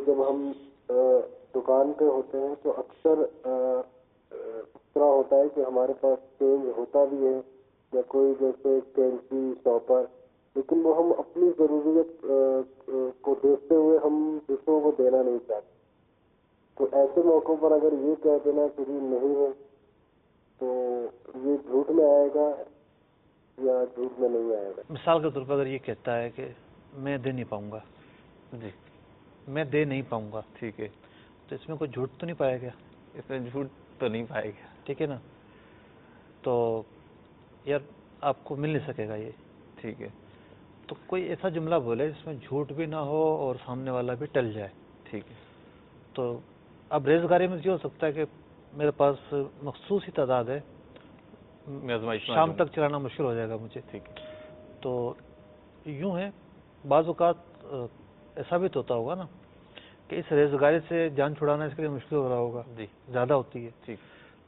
جب ہم دکان پہ ہوتے ہیں تو اکثر اس طرح ہوتا ہے کہ ہمارے پاس چینج ہوتا بھی ہے یا کوئی جیسے کینچی شاپر، لیکن وہ ہم اپنی ضروریت کو دیکھتے ہوئے ہم دوسروں کو دینا نہیں چاہتے. تو ایسے موقعوں پر اگر یہ کہہ دینا کہ نہیں ہے تو یہ جھوٹ میں آئے گا یا جھوٹ میں نہیں آئے گا؟ مثال کے طور پر اگر یہ کہتا ہے کہ میں دے نہیں پاؤں گا، جی میں دے نہیں پاؤں گا، ٹھیک ہے، تو اس میں کوئی جھوٹ تو نہیں پایا گیا؟ اس میں جھوٹ تو نہیں پائے گا. ٹھیک ہے نا. تو یار آپ کو مل نہیں سکے گا یہ، ٹھیک ہے، تو کوئی ایسا جملہ بولے جس میں جھوٹ بھی نہ ہو اور سامنے والا بھی ٹل جائے. ٹھیک ہے. تو اب ریزگاری میں یہ ہو سکتا ہے کہ میرے پاس مخصوص ہی تعداد ہے، شام تک چلانا مشکل ہو جائے گا مجھے. ٹھیک ہے. تو یوں ہے، بعض اوقات ایسا بھی تو ہوتا ہوگا نا کہ اس ریزگاری سے جان چھڑانا اس کے لیے مشکل ہو رہا ہوگا، جی زیادہ ہوتی ہے. ٹھیک.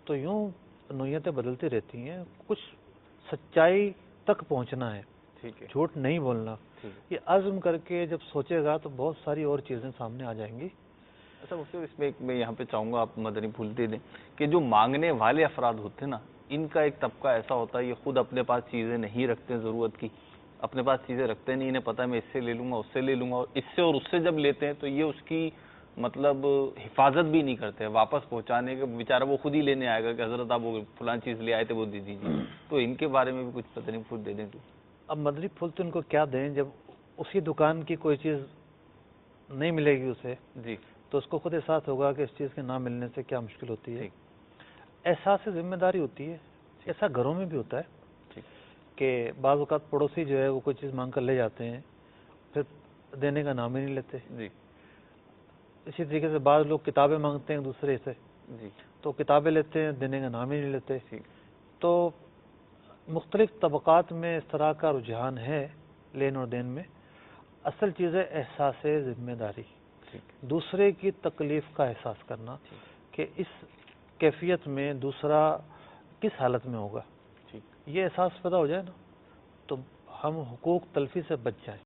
تو یوں نوعیتیں بدلتی رہتی ہیں. کچھ سچائی تک پہنچنا ہے، ٹھیک ہے، جھوٹ نہیں بولنا. یہ عزم کر کے جب سوچے گا تو بہت ساری اور چیزیں سامنے آ جائیں گی. اچھا مفتی، اس میں میں یہاں پہ چاہوں گا آپ مدنی پھول دے دیں کہ جو مانگنے والے افراد ہوتے ہیں نا، ان کا ایک طبقہ ایسا ہوتا ہے یہ خود اپنے پاس چیزیں نہیں رکھتے ضرورت کی، اپنے پاس چیزیں رکھتے نہیں، انہیں پتہ ہے میں اس سے لے لوں گا اس سے لے لوں گا، اور اس سے اور اس سے جب لیتے ہیں تو یہ اس کی مطلب حفاظت بھی نہیں کرتے، واپس پہنچانے کے بیچارہ وہ خود ہی لینے آئے گا کہ حضرت آپ وہ فلان چیز لے آئے تھے وہ دے دیجیے. تو ان کے بارے میں بھی کچھ مدنی پھول دے دیں تو. اب مدنی پھول تو ان کو کیا دیں جب اسی دکان کی کوئی چیز نہیں ملے گی اسے، جی تو اس کو خود احساس ہوگا کہ اس چیز کے نہ ملنے سے کیا مشکل ہوتی ہے. ٹھیک. احساس سے ذمہ داری ہوتی ہے. ایسا گھروں میں بھی ہوتا ہے ٹھیک کہ بعض اوقات پڑوسی جو ہے وہ کوئی چیز مانگ کر لے جاتے ہیں، پھر دینے کا نام ہی نہیں لیتے. جی اسی طریقے سے بعض لوگ کتابیں مانگتے ہیں دوسرے سے، جی تو کتابیں لیتے ہیں، دینے کا نام ہی نہیں لیتے. ٹھیک. تو مختلف طبقات میں اس طرح کا رجحان ہے لین اور دین میں. اصل چیز ہے احساس ذمہ داری، دوسرے کی تکلیف کا احساس کرنا کہ اس کیفیت میں دوسرا کس حالت میں ہوگا. یہ احساس پیدا ہو جائے نا تو ہم حقوق تلفی سے بچ جائیں.